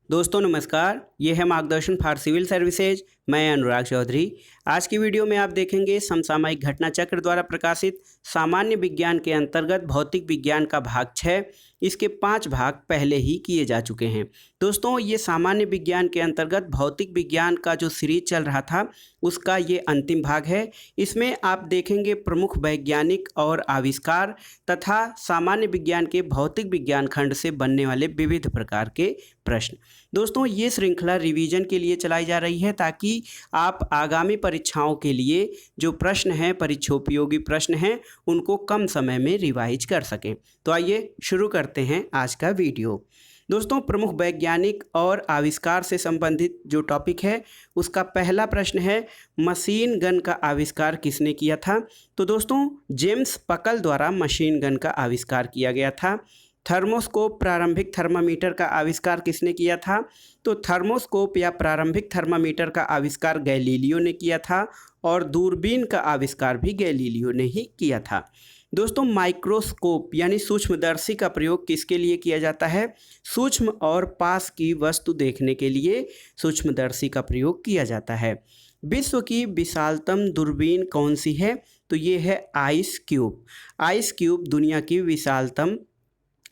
दोस्तों नमस्कार, ये है मार्गदर्शन फॉर सिविल सर्विसेज। मैं अनुराग चौधरी। आज की वीडियो में आप देखेंगे समसामयिक घटना चक्र द्वारा प्रकाशित सामान्य विज्ञान के अंतर्गत भौतिक विज्ञान का भाग 6। इसके 5 भाग पहले ही किए जा चुके हैं। दोस्तों ये सामान्य विज्ञान के अंतर्गत भौतिक विज्ञान का जो सीरीज चल रहा था उसका ये अंतिम भाग है। इसमें आप देखेंगे प्रमुख वैज्ञानिक और आविष्कार तथा सामान्य विज्ञान के भौतिक विज्ञान खंड से बनने वाले विविध प्रकार के प्रश्न। दोस्तों ये श्रृंखला रिवीजन के लिए चलाई जा रही है ताकि आप आगामी परीक्षाओं के लिए जो प्रश्न हैं, परीक्षोपयोगी प्रश्न हैं, उनको कम समय में रिवाइज कर सकें। तो आइए शुरू करते हैं आज का वीडियो। दोस्तों प्रमुख वैज्ञानिक और आविष्कार से संबंधित जो टॉपिक है उसका पहला प्रश्न है, मशीन गन का आविष्कार किसने किया था? तो दोस्तों जेम्स पकल द्वारा मशीन गन का आविष्कार किया गया था। थर्मोस्कोप प्रारंभिक थर्मामीटर का आविष्कार किसने किया था? तो थर्मोस्कोप या प्रारंभिक थर्मामीटर का आविष्कार गैलीलियो ने किया था और दूरबीन का आविष्कार भी गैलीलियो ने ही किया था। दोस्तों माइक्रोस्कोप यानी सूक्ष्मदर्शी का प्रयोग किसके लिए किया जाता है? सूक्ष्म और पास की वस्तु देखने के लिए सूक्ष्मदर्शी का प्रयोग किया जाता है। विश्व की विशालतम दूरबीन कौन सी है? तो ये है आइस क्यूब। आइस क्यूब दुनिया की विशालतम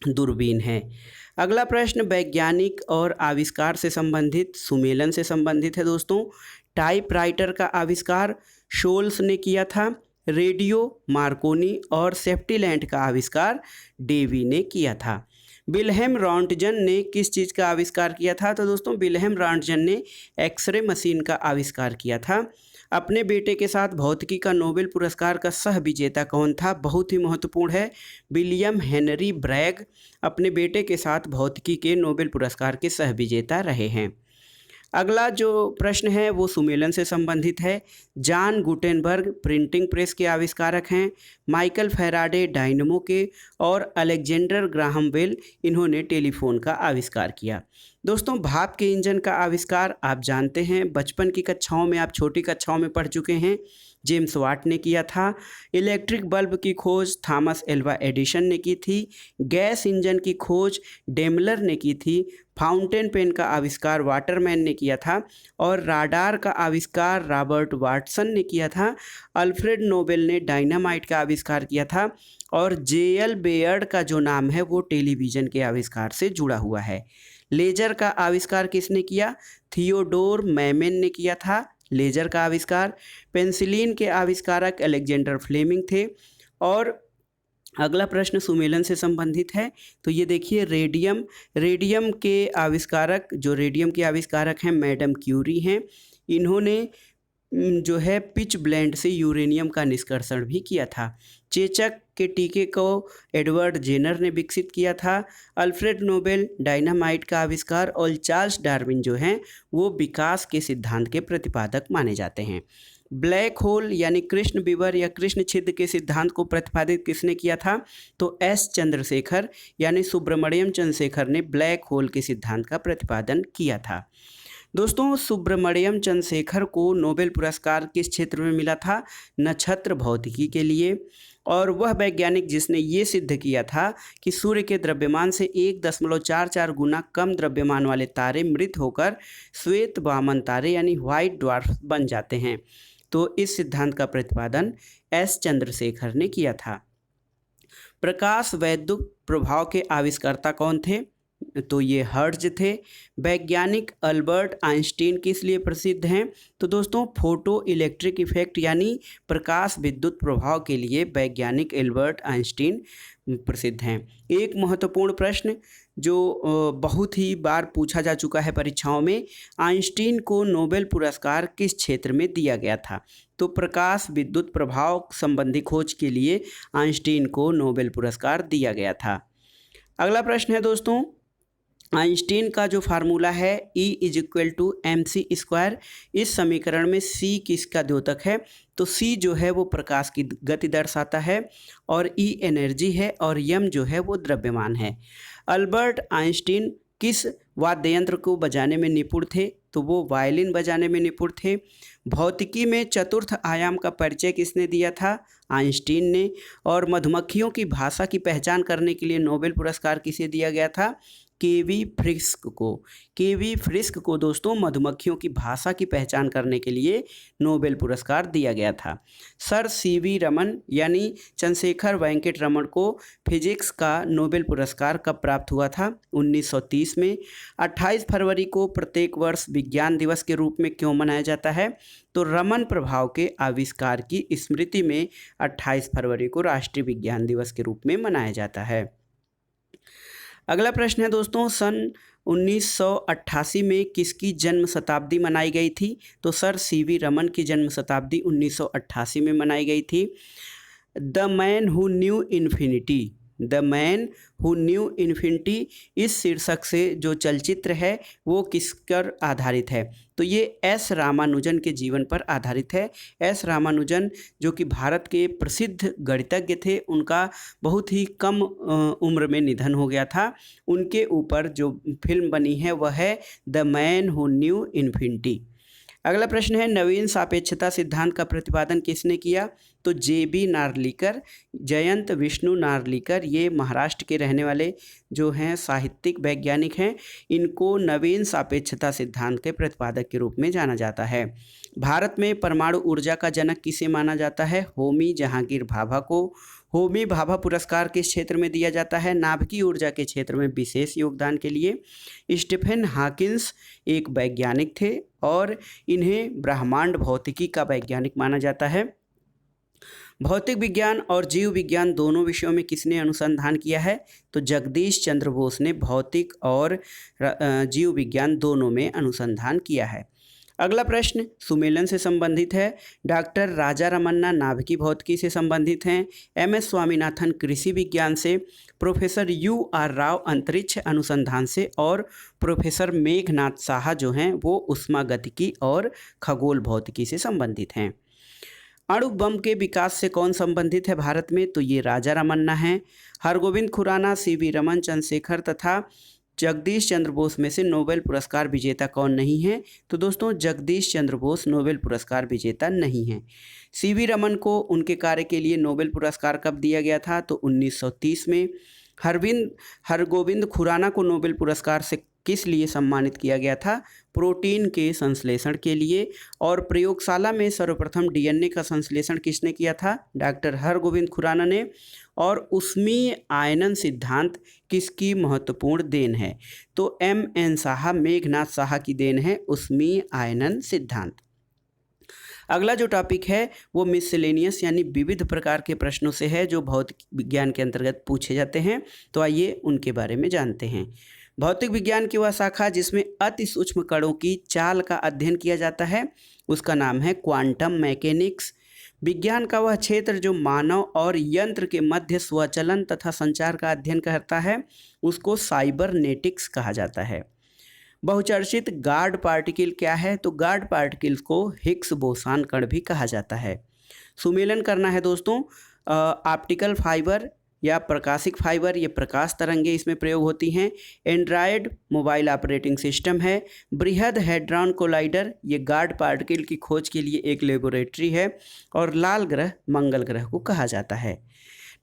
दूरबीन है। अगला प्रश्न वैज्ञानिक और आविष्कार से संबंधित सुमेलन से संबंधित है। दोस्तों टाइपराइटर का आविष्कार शोल्स ने किया था। रेडियो मार्कोनी और सेफ्टी लैंड का आविष्कार डेवी ने किया था। विल्हेम रॉन्टजन ने किस चीज़ का आविष्कार किया था? तो दोस्तों विल्हेम रॉन्टजन ने एक्सरे मशीन का आविष्कार किया था। अपने बेटे के साथ भौतिकी का नोबेल पुरस्कार का सह विजेता कौन था? बहुत ही महत्वपूर्ण है, विलियम हेनरी ब्रैग अपने बेटे के साथ भौतिकी के नोबेल पुरस्कार के सह विजेता रहे हैं। अगला जो प्रश्न है वो सुमेलन से संबंधित है। जॉन गुटेनबर्ग प्रिंटिंग प्रेस के आविष्कारक हैं। माइकल फैराडे डायनमो के और अलेक्जेंडर ग्राहम बेल इन्होंने टेलीफोन का आविष्कार किया। दोस्तों भाप के इंजन का आविष्कार आप जानते हैं, बचपन की कक्षाओं में आप छोटी कक्षाओं में पढ़ चुके हैं, जेम्स वाट ने किया था। इलेक्ट्रिक बल्ब की खोज थॉमस एल्वा एडिसन ने की थी। गैस इंजन की खोज डेमलर ने की थी। फाउंटेन पेन का आविष्कार वाटरमैन ने किया था और राडार का आविष्कार रॉबर्ट वाटसन ने किया था। अल्फ्रेड नोबेल ने डायनामाइट का आविष्कार किया था और जेएल बेयर्ड का जो नाम है वो टेलीविज़न के आविष्कार से जुड़ा हुआ है। लेजर का आविष्कार किसने किया? थियोडोर मैमेन ने किया था लेजर का आविष्कार। पेंसिलिन के आविष्कारक अलेक्जेंडर फ्लेमिंग थे। और अगला प्रश्न सुमेलन से संबंधित है। तो ये देखिए रेडियम के आविष्कारक हैं मैडम क्यूरी हैं। इन्होंने जो है पिच ब्लेंड से यूरेनियम का निष्कर्षण भी किया था। चेचक के टीके को एडवर्ड जेनर ने विकसित किया था। अल्फ्रेड नोबेल डायनामाइट का आविष्कार और चार्ल्स डार्विन जो हैं वो विकास के सिद्धांत के प्रतिपादक माने जाते हैं। ब्लैक होल यानी कृष्ण विवर या कृष्ण छिद्र के सिद्धांत को प्रतिपादित किसने किया था? तो एस चंद्रशेखर यानी सुब्रमण्यम चंद्रशेखर ने ब्लैक होल के सिद्धांत का प्रतिपादन किया था। दोस्तों सुब्रमण्यम चंद्रशेखर को नोबेल पुरस्कार किस क्षेत्र में मिला था? नक्षत्र भौतिकी के लिए। और वह वैज्ञानिक जिसने ये सिद्ध किया था कि सूर्य के द्रव्यमान से 1.44 गुना कम द्रव्यमान वाले तारे मृत होकर श्वेत वामन तारे यानी व्हाइट ड्वार्फ बन जाते हैं। तो इस सिद्धांत का प्रतिपादन एस चंद्रशेखर ने किया था। प्रकाश वैद्युत प्रभाव के आविष्कर्ता कौन थे? तो ये हर्ट्ज थे। वैज्ञानिक अल्बर्ट आइंस्टीन किस लिए प्रसिद्ध हैं? तो दोस्तों फोटो इलेक्ट्रिक इफेक्ट यानी प्रकाश विद्युत प्रभाव के लिए वैज्ञानिक अल्बर्ट आइंस्टीन प्रसिद्ध हैं। एक महत्वपूर्ण प्रश्न जो बहुत ही बार पूछा जा चुका है परीक्षाओं में, आइंस्टीन को नोबेल पुरस्कार किस क्षेत्र में दिया गया था? तो प्रकाश विद्युत प्रभाव संबंधी खोज के लिए आइंस्टीन को नोबेल पुरस्कार दिया गया था। अगला प्रश्न है दोस्तों, आइंस्टीन का जो फार्मूला है E=mc², इस समीकरण में C किसका द्योतक है? तो C जो है वो प्रकाश की गति दर्शाता है और E एनर्जी है और m जो है वो द्रव्यमान है। अल्बर्ट आइंस्टीन किस वाद्य यंत्र को बजाने में निपुण थे? तो वो वायलिन बजाने में निपुण थे। भौतिकी में चतुर्थ आयाम का परिचय किसने दिया था? आइंस्टीन ने। और मधुमक्खियों की भाषा की पहचान करने के लिए नोबेल पुरस्कार किसे दिया गया था? केवी फ्रिस्क को। केवी फ्रिस्क को दोस्तों मधुमक्खियों की भाषा की पहचान करने के लिए नोबेल पुरस्कार दिया गया था। सर सीवी रमन यानी चंद्रशेखर वेंकट रमन को फिजिक्स का नोबेल पुरस्कार कब प्राप्त हुआ था? 1930 में। 28 फरवरी को प्रत्येक वर्ष विज्ञान दिवस के रूप में क्यों मनाया जाता है? तो रमन प्रभाव के आविष्कार की स्मृति में 28 फरवरी को राष्ट्रीय विज्ञान दिवस के रूप में मनाया जाता है। अगला प्रश्न है दोस्तों, सन 1988 में किसकी जन्म शताब्दी मनाई गई थी? तो सर सीवी रमन की जन्म शताब्दी 1988 में मनाई गई थी। The man who knew infinity, the man who knew infinity इस शीर्षक से जो चलचित्र है वो किस पर आधारित है? तो ये एस रामानुजन के जीवन पर आधारित है। एस रामानुजन जो कि भारत के प्रसिद्ध गणितज्ञ थे, उनका बहुत ही कम उम्र में निधन हो गया था। उनके ऊपर जो फिल्म बनी है वह है the man who knew infinity. अगला प्रश्न है, नवीन सापेक्षता सिद्धांत का प्रतिपादन किसने किया? तो जे.बी. नार्लिकर, जयंत विष्णु नार्लिकर, ये महाराष्ट्र के रहने वाले जो हैं साहित्यिक वैज्ञानिक हैं। इनको नवीन सापेक्षता सिद्धांत के प्रतिपादक के रूप में जाना जाता है। भारत में परमाणु ऊर्जा का जनक किसे माना जाता है? होमी जहांगीर भाभा को। होमी भाभा पुरस्कार किस क्षेत्र में दिया जाता है? नाभिकीय ऊर्जा के क्षेत्र में विशेष योगदान के लिए। स्टीफन हॉकिंस एक वैज्ञानिक थे और इन्हें ब्रह्मांड भौतिकी का वैज्ञानिक माना जाता है। भौतिक विज्ञान और जीव विज्ञान दोनों विषयों में किसने अनुसंधान किया है? तो जगदीश चंद्र बोस ने भौतिक और जीव विज्ञान दोनों में अनुसंधान किया है। अगला प्रश्न सुमेलन से संबंधित है। डॉक्टर राजा रमन्ना नाभिकीय भौतिकी से संबंधित हैं। एम.एस. स्वामीनाथन कृषि विज्ञान से, प्रोफेसर यू.आर. राव अंतरिक्ष अनुसंधान से और प्रोफेसर मेघनाथ साहा जो हैं वो उष्मागतिकी और खगोल भौतिकी से संबंधित हैं। अणु बम के विकास से कौन संबंधित है भारत में? तो ये राजा रमन्ना हैं। हरगोविंद खुराना, सी.वी. रमन, चंद्रशेखर तथा जगदीश चंद्र बोस में से नोबेल पुरस्कार विजेता कौन नहीं है? तो दोस्तों जगदीश चंद्र बोस नोबेल पुरस्कार विजेता नहीं हैं। सी.वी. रमन को उनके कार्य के लिए नोबेल पुरस्कार कब दिया गया था? तो 1930 में। हरगोविंद खुराना को नोबेल पुरस्कार से किस लिए सम्मानित किया गया था? प्रोटीन के संश्लेषण के लिए। और प्रयोगशाला में सर्वप्रथम डीएनए का संश्लेषण किसने किया था? डॉक्टर हरगोविंद खुराना ने। और ऊष्मीय आयनन सिद्धांत किसकी महत्वपूर्ण देन है? तो एम.एन. साहा, मेघनाथ साहा की देन है ऊष्मीय आयनन सिद्धांत। अगला जो टॉपिक है वो मिसलेनियस यानी विविध प्रकार के प्रश्नों से है जो भौतिक विज्ञान के अंतर्गत पूछे जाते हैं। तो आइए उनके बारे में जानते हैं। भौतिक विज्ञान की वह शाखा जिसमें अति सूक्ष्म कणों की चाल का अध्ययन किया जाता है उसका नाम है क्वांटम मैकेनिक्स। विज्ञान का वह क्षेत्र जो मानव और यंत्र के मध्य स्वचलन तथा संचार का अध्ययन करता है उसको साइबरनेटिक्स कहा जाता है। बहुचर्चित गार्ड पार्टिकल क्या है? तो गार्ड पार्टिकल्स को हिग्स बोसान कण भी कहा जाता है। सुमेलन करना है दोस्तों। ऑप्टिकल फाइबर या प्रकाशिक फाइबर, ये प्रकाश तरंगे इसमें प्रयोग होती हैं। एंड्रॉयड मोबाइल ऑपरेटिंग सिस्टम है। बृहद हैड्रॉन कोलाइडर, ये गार्ड पार्टिकल की खोज के लिए एक लेबोरेटरी है। और लाल ग्रह मंगल ग्रह को कहा जाता है।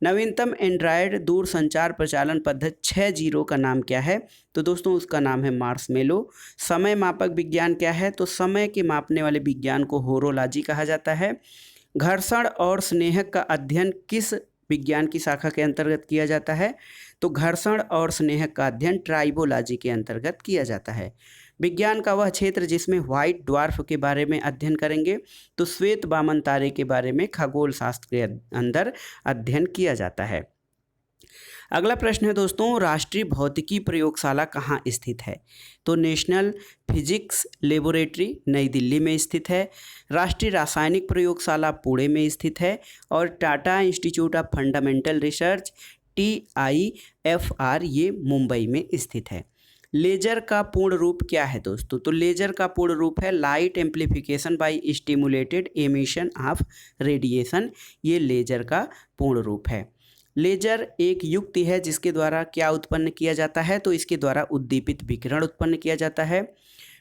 नवीनतम एंड्रॉयड दूर संचार प्रचालन पद्धति 6.0 का नाम क्या है? तो दोस्तों उसका नाम है मार्शमेलो। समय मापक विज्ञान क्या है? तो समय के मापने वाले विज्ञान को होरोलॉजी कहा जाता है। घर्षण और स्नेहक का अध्ययन किस विज्ञान की शाखा के अंतर्गत किया जाता है? तो घर्षण और स्नेहक का अध्ययन ट्राइबोलॉजी के अंतर्गत किया जाता है। विज्ञान का वह क्षेत्र जिसमें व्हाइट ड्वार्फ के बारे में अध्ययन करेंगे तो श्वेत वामन तारे के बारे में खगोल शास्त्र के अंदर अध्ययन किया जाता है। अगला प्रश्न है दोस्तों, राष्ट्रीय भौतिकी प्रयोगशाला कहाँ स्थित है? तो नेशनल फिजिक्स लेबोरेटरी नई दिल्ली में स्थित है। राष्ट्रीय रासायनिक प्रयोगशाला पुणे में स्थित है। और Tata institute of fundamental research TIFR ये मुंबई में स्थित है। लेजर का पूर्ण रूप क्या है दोस्तों? तो लेजर का पूर्ण रूप है light amplification by stimulated emission of radiation. ये लेजर का पूर्ण रूप है। लेजर एक युक्ति है जिसके द्वारा क्या उत्पन्न किया जाता है? तो इसके द्वारा उद्दीपित विकिरण उत्पन्न किया जाता है।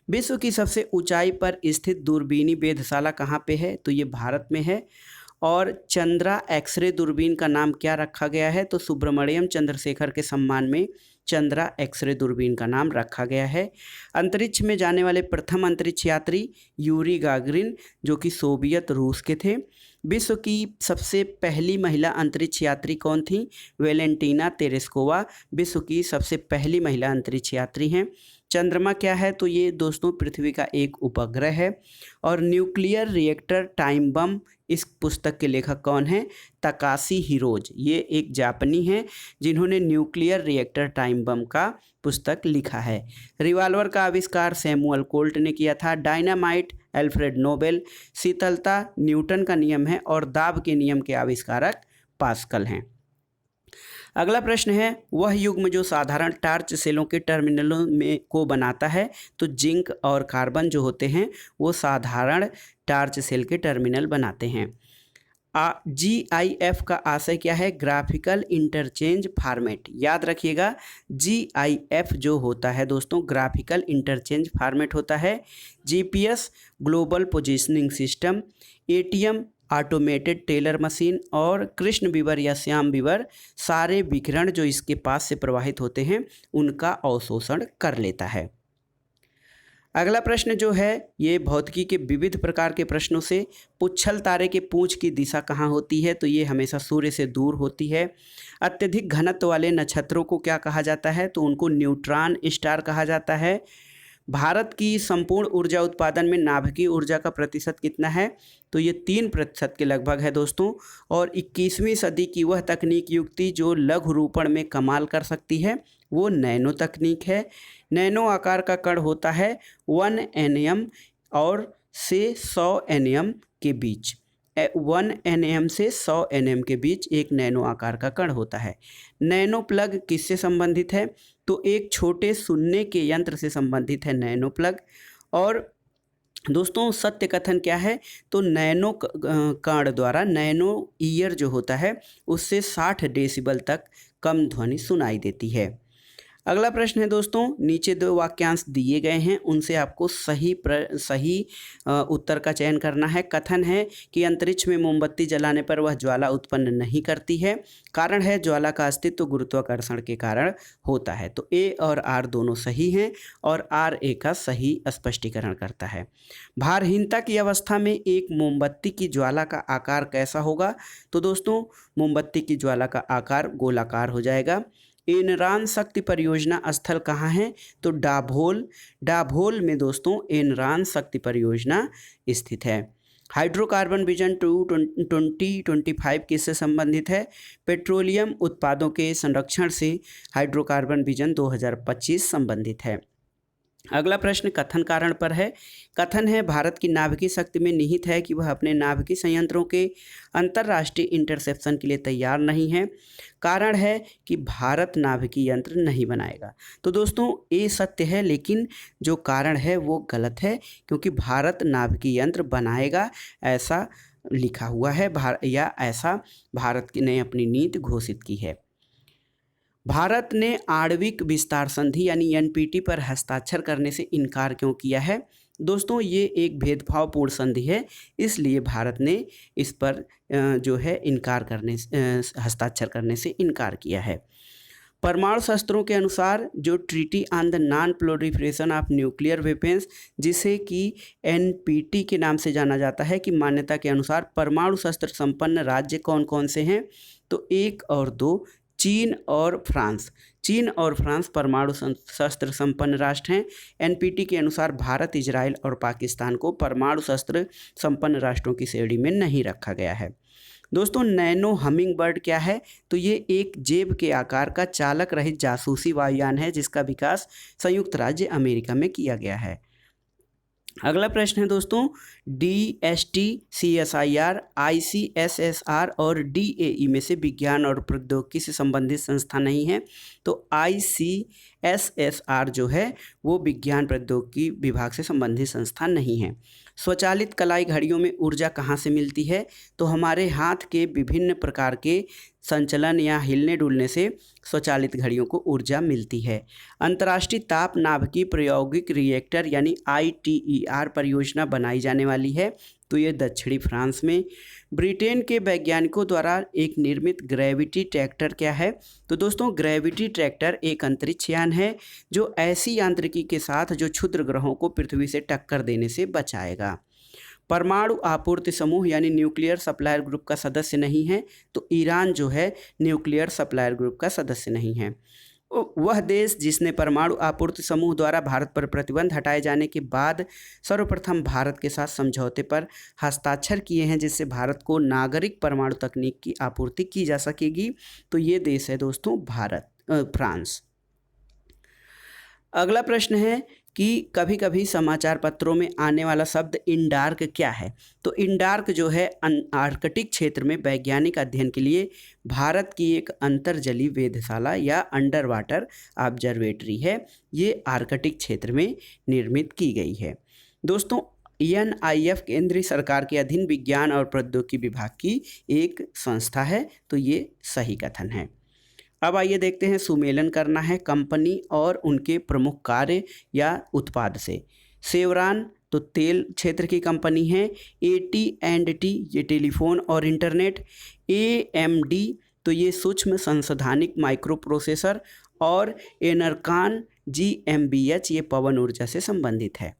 विश्व की सबसे ऊंचाई पर स्थित दूरबीनी वेधशाला कहाँ पे है? तो ये भारत में है। और चंद्रा एक्सरे दूरबीन का नाम क्या रखा गया है? तो सुब्रमण्यम चंद्रशेखर के सम्मान में चंद्रा एक्सरे दूरबीन का नाम रखा गया है। अंतरिक्ष में जाने वाले प्रथम अंतरिक्ष यात्री यूरी गागरिन, जो कि सोवियत रूस के थे। विश्व की सबसे पहली महिला अंतरिक्ष यात्री कौन थी? वेलेंटीना तेरेस्कोवा विश्व की सबसे पहली महिला अंतरिक्ष यात्री हैं। चंद्रमा क्या है? तो ये दोस्तों पृथ्वी का एक उपग्रह है। और न्यूक्लियर रिएक्टर टाइम बम, इस पुस्तक के लेखक कौन हैं? तकाशी हिरोज, ये एक जापानी हैं जिन्होंने न्यूक्लियर रिएक्टर टाइम बम का पुस्तक लिखा है। रिवाल्वर का आविष्कार सैमुअल कोल्ट ने किया था। Dynamite Alfred Nobel. शीतलता न्यूटन का नियम है और दाब के नियम के आविष्कारक पास्कल हैं। अगला प्रश्न है, वह युग्म जो साधारण टार्च सेलों के टर्मिनलों में को बनाता है। तो जिंक और कार्बन जो होते हैं वो साधारण टार्च सेल के टर्मिनल बनाते हैं। GIF का आशय क्या है? Graphical interchange format. याद रखिएगा, GIF जो होता है दोस्तों ग्राफिकल इंटरचेंज फॉर्मेट होता है। GPS global positioning system, ATM automated teller machine और कृष्ण विवर या श्याम विवर सारे विकिरण जो इसके पास से प्रवाहित होते हैं उनका अवशोषण कर लेता है। अगला प्रश्न जो है ये भौतिकी के विविध प्रकार के प्रश्नों से, पुच्छल तारे के पूंछ की दिशा कहाँ होती है? तो ये हमेशा सूर्य से दूर होती है। अत्यधिक घनत्व वाले नक्षत्रों को क्या कहा जाता है? तो उनको न्यूट्रॉन स्टार कहा जाता है। भारत की संपूर्ण ऊर्जा उत्पादन में नाभिकीय ऊर्जा का प्रतिशत कितना है? तो ये 3% के लगभग है दोस्तों। और 21वीं सदी की वह तकनीक युक्ति जो लघु रूपण में कमाल कर सकती है वो नैनो तकनीक है। नैनो आकार का कण होता है 1 nm और से 100 nm के बीच। 1 nm से 100 nm के बीच एक नैनो आकार का कण होता है। नैनो प्लग किससे संबंधित है? तो एक छोटे सुनने के यंत्र से संबंधित है नैनो प्लग। और दोस्तों सत्य कथन क्या है? तो नैनो कण द्वारा नैनो ईयर जो होता है उससे 60 डेसिबल तक कम ध्वनि सुनाई देती है। अगला प्रश्न है दोस्तों, नीचे 2 वाक्यांश दिए गए हैं उनसे आपको सही उत्तर का चयन करना है। कथन है कि अंतरिक्ष में मोमबत्ती जलाने पर वह ज्वाला उत्पन्न नहीं करती है। कारण है ज्वाला का अस्तित्व गुरुत्वाकर्षण के कारण होता है। तो A और R दोनों सही हैं और R A का सही स्पष्टीकरण करता है। भारहीनता की अवस्था में एक मोमबत्ती की ज्वाला का आकार कैसा होगा? तो दोस्तों मोमबत्ती की ज्वाला का आकार गोलाकार हो जाएगा। एनरान शक्ति परियोजना स्थल कहाँ है? तो डाभोल में दोस्तों एनरान शक्ति परियोजना स्थित है। हाइड्रोकार्बन विजन 2025 किससे संबंधित है? पेट्रोलियम उत्पादों के संरक्षण से हाइड्रोकार्बन विजन 2025 संबंधित है। अगला प्रश्न कथन कारण पर है। कथन है भारत की नाभिकीय शक्ति में निहित है कि वह अपने नाभिकीय संयंत्रों के अंतर्राष्ट्रीय इंटरसेप्शन के लिए तैयार नहीं है। कारण है कि भारत नाभिकीय यंत्र नहीं बनाएगा। तो दोस्तों ये सत्य है लेकिन जो कारण है वो गलत है, क्योंकि भारत नाभिकीय यंत्र बनाएगा ऐसा लिखा हुआ है या ऐसा भारत ने अपनी नीति घोषित की है। भारत ने आणविक विस्तार संधि यानी NPT पर हस्ताक्षर करने से इनकार क्यों किया है? दोस्तों ये एक भेदभावपूर्ण संधि है, इसलिए भारत ने इस पर जो है हस्ताक्षर करने से इनकार किया है। परमाणु शस्त्रों के अनुसार जो treaty on the non proliferation of nuclear weapons, जिसे कि NPT के नाम से जाना जाता है, की मान्यता के अनुसार परमाणु शस्त्र संपन्न राज्य कौन कौन से हैं? तो 1 और 2 चीन और फ्रांस परमाणु शस्त्र संपन्न राष्ट्र हैं। NPT के अनुसार भारत, इजराइल और पाकिस्तान को परमाणु शस्त्र संपन्न राष्ट्रों की श्रेणी में नहीं रखा गया है। दोस्तों नैनो हमिंग बर्ड क्या है? तो ये एक जेब के आकार का चालक रहित जासूसी वायुयान है जिसका विकास संयुक्त राज्य अमेरिका में किया गया है। अगला प्रश्न है दोस्तों, DST, CSIR, ICSSR और DAE में से विज्ञान और प्रौद्योगिकी से संबंधित संस्था नहीं है। तो ICSSR जो है वो विज्ञान प्रौद्योगिकी विभाग से संबंधित संस्था नहीं है। स्वचालित कलाई घड़ियों में ऊर्जा कहाँ से मिलती है? तो हमारे हाथ के विभिन्न प्रकार के संचलन या हिलने डुलने से स्वचालित घड़ियों को ऊर्जा मिलती है। अंतर्राष्ट्रीय ताप नाभिकीय प्रायोगिक रिएक्टर यानी ITER परियोजना बनाई जाने वाली है। तो ये दक्षिणी फ्रांस में। ब्रिटेन के वैज्ञानिकों द्वारा एक निर्मित ग्रेविटी ट्रैक्टर क्या है? तो दोस्तों ग्रेविटी ट्रैक्टर एक अंतरिक्ष यान है जो ऐसी यांत्रिकी के साथ जो क्षुद्र ग्रहों को पृथ्वी से टक्कर देने से बचाएगा। परमाणु आपूर्ति समूह यानी न्यूक्लियर सप्लायर ग्रुप का सदस्य नहीं है, तो ईरान जो है न्यूक्लियर सप्लायर ग्रुप का सदस्य नहीं है। वह देश जिसने परमाणु आपूर्ति समूह द्वारा भारत पर प्रतिबंध हटाए जाने के बाद सर्वप्रथम भारत के साथ समझौते पर हस्ताक्षर किए हैं जिससे भारत को नागरिक परमाणु तकनीक की आपूर्ति की जा सकेगी, तो ये देश है दोस्तों फ्रांस। अगला प्रश्न है कि कभी कभी समाचार पत्रों में आने वाला शब्द इंडार्क क्या है? तो इंडार्क जो है आर्कटिक क्षेत्र में वैज्ञानिक अध्ययन के लिए भारत की एक अंतर्जलीय वेधशाला या अंडर वाटर ऑब्जर्वेटरी है। ये आर्कटिक क्षेत्र में निर्मित की गई है। दोस्तों NIF केंद्रीय सरकार के अधीन विज्ञान और प्रौद्योगिकी विभाग की एक संस्था है, तो ये सही कथन है। अब आइए देखते हैं सुमेलन करना है कंपनी और उनके प्रमुख कार्य या उत्पाद से। सेवरान तो तेल क्षेत्र की कंपनी है। AT&T ये टेलीफोन और इंटरनेट। AMD तो ये सूक्ष्म संसाधनिक माइक्रो प्रोसेसर और एनरकॉन GmbH ये पवन ऊर्जा से संबंधित है।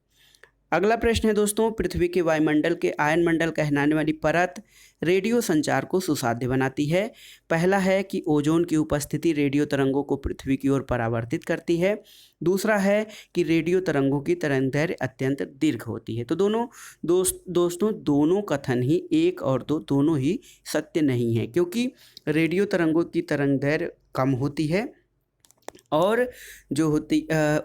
अगला प्रश्न है दोस्तों, पृथ्वी के वायुमंडल के आयन मंडल कहलाने वाली परत रेडियो संचार को सुसाध्य बनाती है। पहला है कि ओजोन की उपस्थिति रेडियो तरंगों को पृथ्वी की ओर परावर्तित करती है। दूसरा है कि रेडियो तरंगों की तरंगदैर्घ्य अत्यंत दीर्घ होती है। तो दोस्तों दोनों कथन ही एक और दो दोनों ही सत्य नहीं है, क्योंकि रेडियो तरंगों की तरंगदैर्घ्य कम होती है और जो होती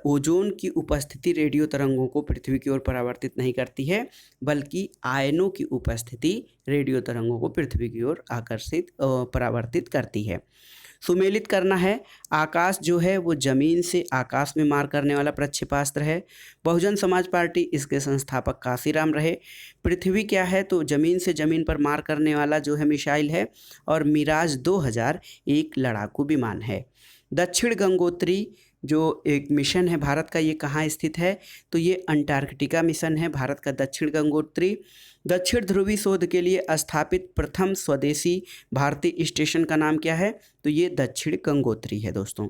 ओजोन की उपस्थिति रेडियो तरंगों को पृथ्वी की ओर परावर्तित नहीं करती है, बल्कि आयनों की उपस्थिति रेडियो तरंगों को पृथ्वी की ओर परावर्तित करती है। सुमेलित करना है, आकाश जो है वो जमीन से आकाश में मार करने वाला प्रक्षेपास्त्र है। बहुजन समाज पार्टी इसके संस्थापक काशीराम रहे। पृथ्वी क्या है? तो जमीन से जमीन पर मार करने वाला जो है मिसाइल है। और मिराज 2000 एक लड़ाकू विमान है। दक्षिण गंगोत्री जो एक मिशन है भारत का, ये कहाँ स्थित है? तो ये अंटार्कटिका मिशन है भारत का दक्षिण गंगोत्री। दक्षिण ध्रुवी शोध के लिए स्थापित प्रथम स्वदेशी भारतीय स्टेशन का नाम क्या है? तो ये दक्षिण गंगोत्री है दोस्तों।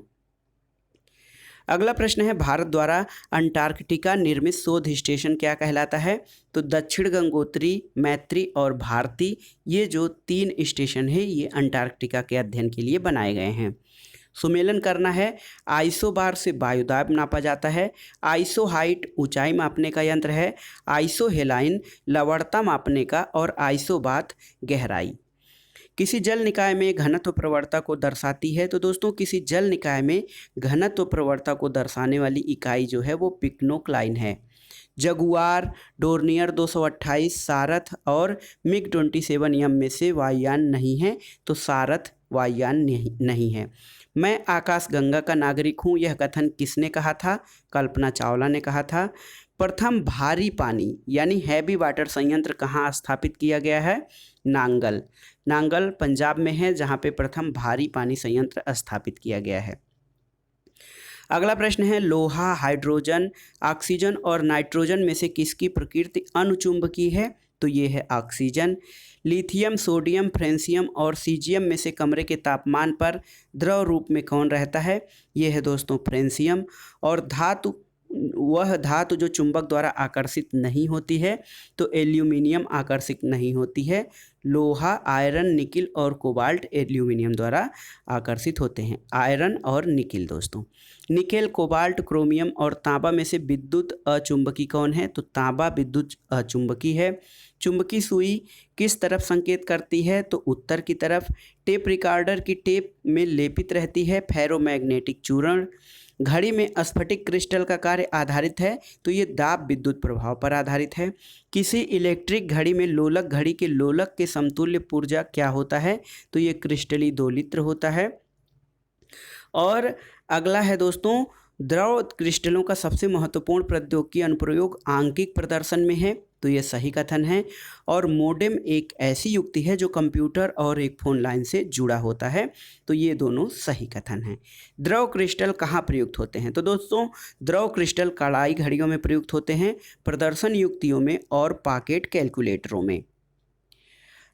अगला प्रश्न है, भारत द्वारा अंटार्कटिका निर्मित शोध स्टेशन क्या कहलाता है? तो दक्षिण गंगोत्री, मैत्री और भारती ये जो 3 स्टेशन है ये अंटार्कटिका के अध्ययन के लिए बनाए गए हैं। सुमेलन करना है, आइसोबार से वायुदाब नापा जाता है। आइसो हाइट ऊंचाई मापने का यंत्र है। आइसो हेलाइन लवणता मापने का और आइसोबाथ गहराई। किसी जल निकाय में घनत्व प्रवणता को दर्शाती है। तो दोस्तों किसी जल निकाय में घनत्व प्रवणता को दर्शाने वाली इकाई जो है वो पिक्नोक्लाइन है। जगुआर, डोर्नियर 228, सारथ और MiG-27M में से वायुयान नहीं है, तो सारथ वायुयान नहीं है। मैं आकाशगंगा का नागरिक हूँ, यह कथन किसने कहा था? कल्पना चावला ने कहा था। प्रथम भारी पानी यानी हैवी वाटर संयंत्र कहाँ स्थापित किया गया है? नांगल पंजाब में है, जहाँ पे प्रथम भारी पानी संयंत्र स्थापित किया गया है। अगला प्रश्न है, लोहा, हाइड्रोजन, ऑक्सीजन और नाइट्रोजन में से किसकी प्रकृति अनुचुंबकीय है? तो ये है ऑक्सीजन। लिथियम, सोडियम, फ्रेंसियम और सीजियम में से कमरे के तापमान पर द्रव रूप में कौन रहता है? ये है दोस्तों फ्रेंसियम। और वह धातु जो चुंबक द्वारा आकर्षित नहीं होती है, तो एल्यूमिनियम आकर्षित नहीं होती है। लोहा, आयरन, निकिल और कोबाल्ट एल्यूमिनियम द्वारा आकर्षित होते हैं। आयरन और निकिल दोस्तों। निकेल, कोबाल्ट, क्रोमियम और तांबा में से विद्युत अचुंबकी कौन है? तो तांबा विद्युत अचुंबकी है। चुंबकी सुई किस तरफ संकेत करती है? तो उत्तर की तरफ। टेप रिकॉर्डर की टेप में लेपित रहती है फेरोमैग्नेटिक चूर्ण। घड़ी में स्फटिक क्रिस्टल का कार्य आधारित है, तो ये दाब विद्युत प्रभाव पर आधारित है। किसी इलेक्ट्रिक घड़ी में लोलक घड़ी के लोलक के समतुल्य पुर्जा क्या होता है? तो ये क्रिस्टली दोलित्र होता है। और अगला है दोस्तों, द्रव क्रिस्टलों का सबसे महत्वपूर्ण प्रौद्योगिकी अनुप्रयोग आंकिक प्रदर्शन में है। तो ये सही कथन है। और मोडेम एक ऐसी युक्ति है जो कंप्यूटर और एक फ़ोन लाइन से जुड़ा होता है, तो ये दोनों सही कथन हैं। द्रव क्रिस्टल कहाँ प्रयुक्त होते हैं? तो दोस्तों द्रव क्रिस्टल कड़ाई घड़ियों में प्रयुक्त होते हैं, प्रदर्शन युक्तियों में और पॉकेट कैलकुलेटरों में।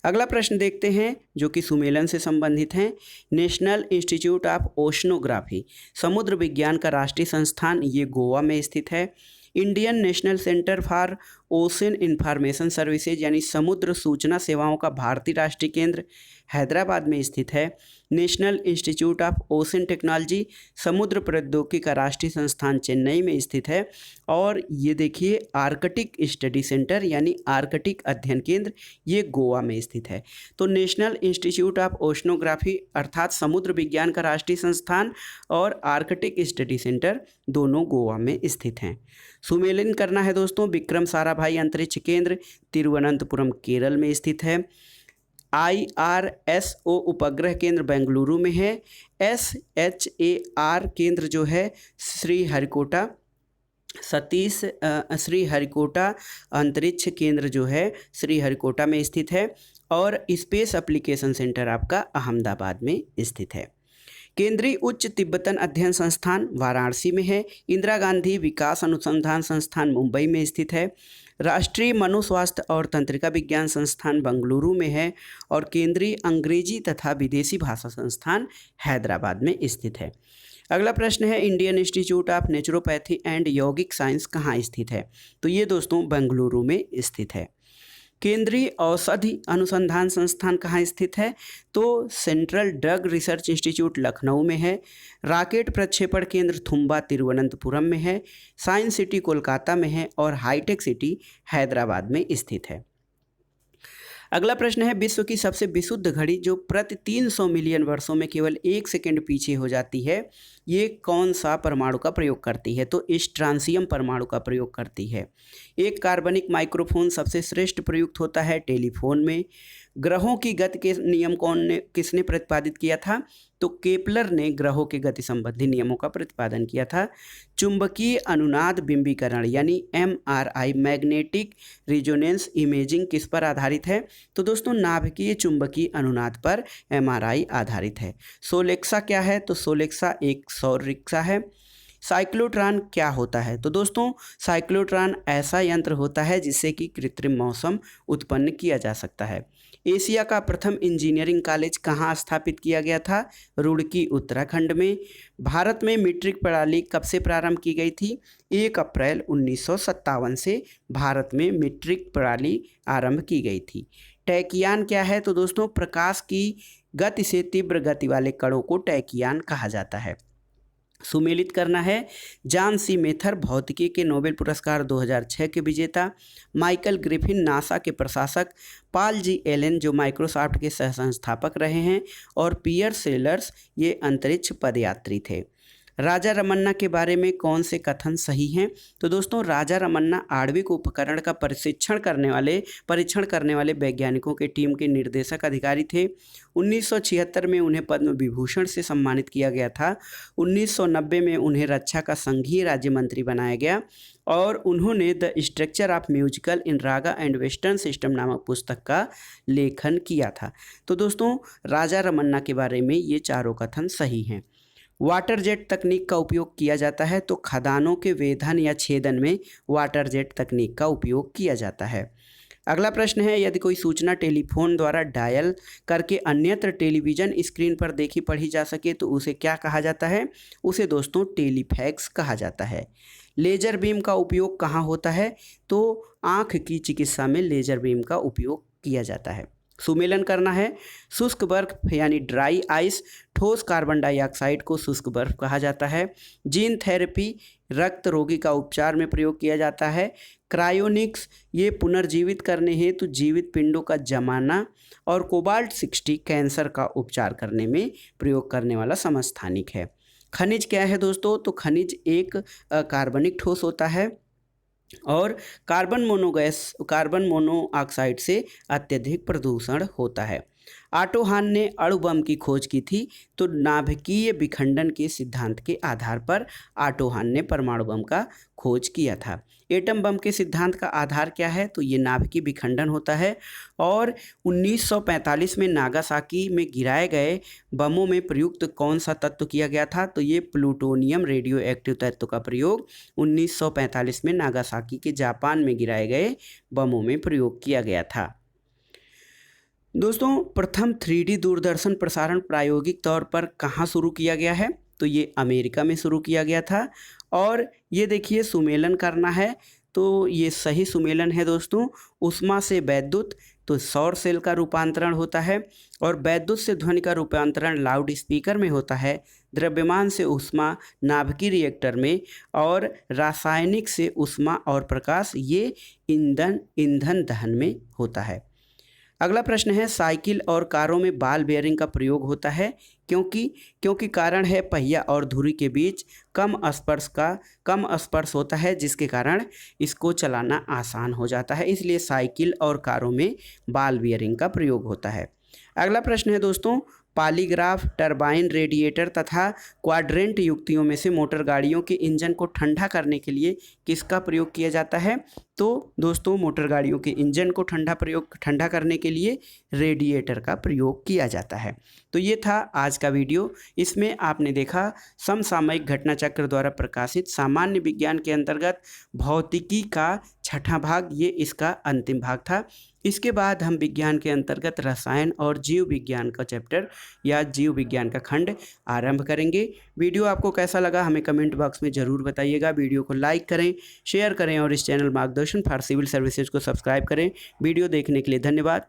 अगला प्रश्न देखते हैं जो कि सुमेलन से संबंधित हैं। नेशनल इंस्टीट्यूट ऑफ ओशनोग्राफी समुद्र विज्ञान का राष्ट्रीय संस्थान ये गोवा में स्थित है। Indian national centre for ocean information services यानी समुद्र सूचना सेवाओं का भारतीय राष्ट्रीय केंद्र हैदराबाद में स्थित है। National institute of ocean technology समुद्र प्रौद्योगिकी का राष्ट्रीय संस्थान चेन्नई में स्थित है। और ये देखिए आर्कटिक स्टडी सेंटर यानी आर्कटिक अध्ययन केंद्र ये गोवा में स्थित है। तो नेशनल इंस्टीट्यूट ऑफ ओशनोग्राफी अर्थात समुद्र विज्ञान का राष्ट्रीय संस्थान और आर्कटिक स्टडी सेंटर दोनों गोवा में स्थित हैं। सुमेलन करना है दोस्तों। विक्रम साराभाई अंतरिक्ष केंद्र तिरुवनंतपुरम केरल में स्थित है। IRSO उपग्रह केंद्र बेंगलुरु में है। SHAR केंद्र जो है श्रीहरिकोटा अंतरिक्ष केंद्र जो है श्रीहरिकोटा में स्थित है। और स्पेस एप्लीकेशन सेंटर आपका अहमदाबाद में स्थित है। केंद्रीय उच्च तिब्बतन अध्ययन संस्थान वाराणसी में है। इंदिरा गांधी विकास अनुसंधान संस्थान मुंबई में स्थित है। राष्ट्रीय मनु स्वास्थ्य और तंत्रिका विज्ञान संस्थान बेंगलुरु में है। और केंद्रीय अंग्रेजी तथा विदेशी भाषा संस्थान हैदराबाद में स्थित है। अगला प्रश्न है Indian institute of naturopathy and यौगिक साइंस कहाँ स्थित है? तो ये दोस्तों बेंगलुरु में स्थित है। केंद्रीय औषधि अनुसंधान संस्थान कहाँ स्थित है? तो central drug research institute Lucknow में है। रॉकेट प्रक्षेपण केंद्र थुम्बा तिरुवनंतपुरम में है। साइंस सिटी कोलकाता में है। और हाईटेक सिटी हैदराबाद में स्थित है। अगला प्रश्न है विश्व की सबसे विशुद्ध घड़ी जो प्रति 300 मिलियन वर्षों में केवल 1 सेकंड पीछे हो जाती है, ये कौन सा परमाणु का प्रयोग करती है? तो स्ट्रांसियम परमाणु का प्रयोग करती है। एक कार्बनिक माइक्रोफोन सबसे श्रेष्ठ प्रयुक्त होता है टेलीफोन में। ग्रहों की गति के नियम किसने प्रतिपादित किया था? तो केपलर ने ग्रहों की गति संबंधी नियमों का प्रतिपादन किया था। चुंबकीय अनुनाद बिंबीकरण यानी MRI मैग्नेटिक रिजोनेंस इमेजिंग किस पर आधारित है? तो दोस्तों नाभिकीय चुंबकीय अनुनाद पर MRI आधारित है। सोलेक्सा क्या है? तो सोलेक्सा एक सौर रिक्शा है। साइक्लोट्रॉन क्या होता है? तो दोस्तों साइक्लोट्रॉन ऐसा यंत्र होता है जिससे कि कृत्रिम मौसम उत्पन्न किया जा सकता है। एशिया का प्रथम इंजीनियरिंग कॉलेज कहाँ स्थापित किया गया था? रुड़की उत्तराखंड में। भारत में मीट्रिक प्रणाली कब से प्रारंभ की गई थी? 1 अप्रैल 1957 से भारत में मीट्रिक प्रणाली आरंभ की गई थी। टैकियान क्या है? तो दोस्तों प्रकाश की गति से तीव्र गति वाले कणों को टैकियान कहा जाता है। सुमेलित करना है। जॉन सी मेथर भौतिकी के नोबेल पुरस्कार 2006 के विजेता। माइकल ग्रिफिन नासा के प्रशासक। पॉल जी एलन जो माइक्रोसॉफ्ट के सह संस्थापक रहे हैं। और पियर सेलर्स ये अंतरिक्ष पदयात्री थे। राजा रमन्ना के बारे में कौन से कथन सही हैं? तो दोस्तों राजा रमन्ना आणविक उपकरण का परीक्षण करने वाले वैज्ञानिकों के टीम के निर्देशक अधिकारी थे। 1976 में उन्हें पद्म विभूषण से सम्मानित किया गया था। 1990 में उन्हें रक्षा का संघीय राज्य मंत्री बनाया गया। और उन्होंने the structure of musical in Raga and western system नामक पुस्तक का लेखन किया था। तो दोस्तों राजा रमन्ना के बारे में ये चारों कथन सही हैं। वाटर जेट तकनीक का उपयोग किया जाता है। तो खदानों के वेधन या छेदन में वाटर जेट तकनीक का उपयोग किया जाता है। अगला प्रश्न है यदि कोई सूचना टेलीफोन द्वारा डायल करके अन्यत्र टेलीविज़न स्क्रीन पर देखी पढ़ी जा सके तो उसे क्या कहा जाता है? उसे दोस्तों टेलीफैक्स कहा जाता है। लेज़र बीम का उपयोग कहाँ होता है? तो आँख की चिकित्सा में लेज़र बीम का उपयोग किया जाता है। सुमेलन करना है। शुष्क बर्फ यानी ड्राई आइस ठोस कार्बन डाइऑक्साइड को शुष्क बर्फ कहा जाता है। जीन थेरेपी रक्त रोगी का उपचार में प्रयोग किया जाता है। क्रायोनिक्स ये पुनर्जीवित करने हेतु जीवित पिंडों का जमाना। और कोबाल्ट 60 कैंसर का उपचार करने में प्रयोग करने वाला समस्थानिक है। खनिज क्या है दोस्तों? तो खनिज एक कार्बनिक ठोस होता है और कार्बन मोनोऑक्साइड से अत्यधिक प्रदूषण होता है। ऑटो हान ने अणु बम की खोज की थी, तो नाभिकीय विखंडन के सिद्धांत के आधार पर ऑटो हान ने परमाणु बम का खोज किया था। एटम बम के सिद्धांत का आधार क्या है, तो ये नाभिकीय विखंडन होता है। और 1945 में नागासाकी में गिराए गए बमों में प्रयुक्त कौन सा तत्व किया गया था, तो ये प्लूटोनियम रेडियो एक्टिव तत्व का प्रयोग 1945 में नागासाकी के जापान में गिराए गए बमों में प्रयोग किया गया था। दोस्तों, प्रथम 3D दूरदर्शन प्रसारण प्रायोगिक तौर पर कहाँ शुरू किया गया है, तो ये अमेरिका में शुरू किया गया था। और ये देखिए सुमेलन करना है, तो ये सही सुमेलन है दोस्तों। ऊष्मा से वैद्युत, तो सौर सेल का रूपांतरण होता है। और वैद्युत से ध्वनि का रूपांतरण लाउड स्पीकर में होता है। द्रव्यमान से ऊष्मा नाभिकीय रिएक्टर में, और रासायनिक से ऊष्मा और प्रकाश ये ईंधन दहन में होता है। अगला प्रश्न है, साइकिल और कारों में बॉल बेयरिंग का प्रयोग होता है क्योंकि कारण है पहिया और धुरी के बीच कम स्पर्श होता है, जिसके कारण इसको चलाना आसान हो जाता है, इसलिए साइकिल और कारों में बॉल बेयरिंग का प्रयोग होता है। अगला प्रश्न है दोस्तों, पॉलीग्राफ, टरबाइन, रेडिएटर तथा क्वाड्रेंट युक्तियों में से मोटर गाड़ियों के इंजन को ठंडा करने के लिए किसका प्रयोग किया जाता है, तो दोस्तों मोटर गाड़ियों के इंजन को ठंडा करने के लिए रेडिएटर का प्रयोग किया जाता है। तो ये था आज का वीडियो। इसमें आपने देखा समसामयिक घटना चक्र द्वारा प्रकाशित सामान्य विज्ञान के अंतर्गत भौतिकी का छठा भाग, ये इसका अंतिम भाग था। इसके बाद हम विज्ञान के अंतर्गत रसायन और जीव विज्ञान का चैप्टर या जीव विज्ञान का खंड आरंभ करेंगे। वीडियो आपको कैसा लगा हमें कमेंट बॉक्स में ज़रूर बताइएगा। वीडियो को लाइक करें, शेयर करें और इस चैनल मार्गदर्शन फॉर सिविल सर्विसेज को सब्सक्राइब करें। वीडियो देखने के लिए धन्यवाद।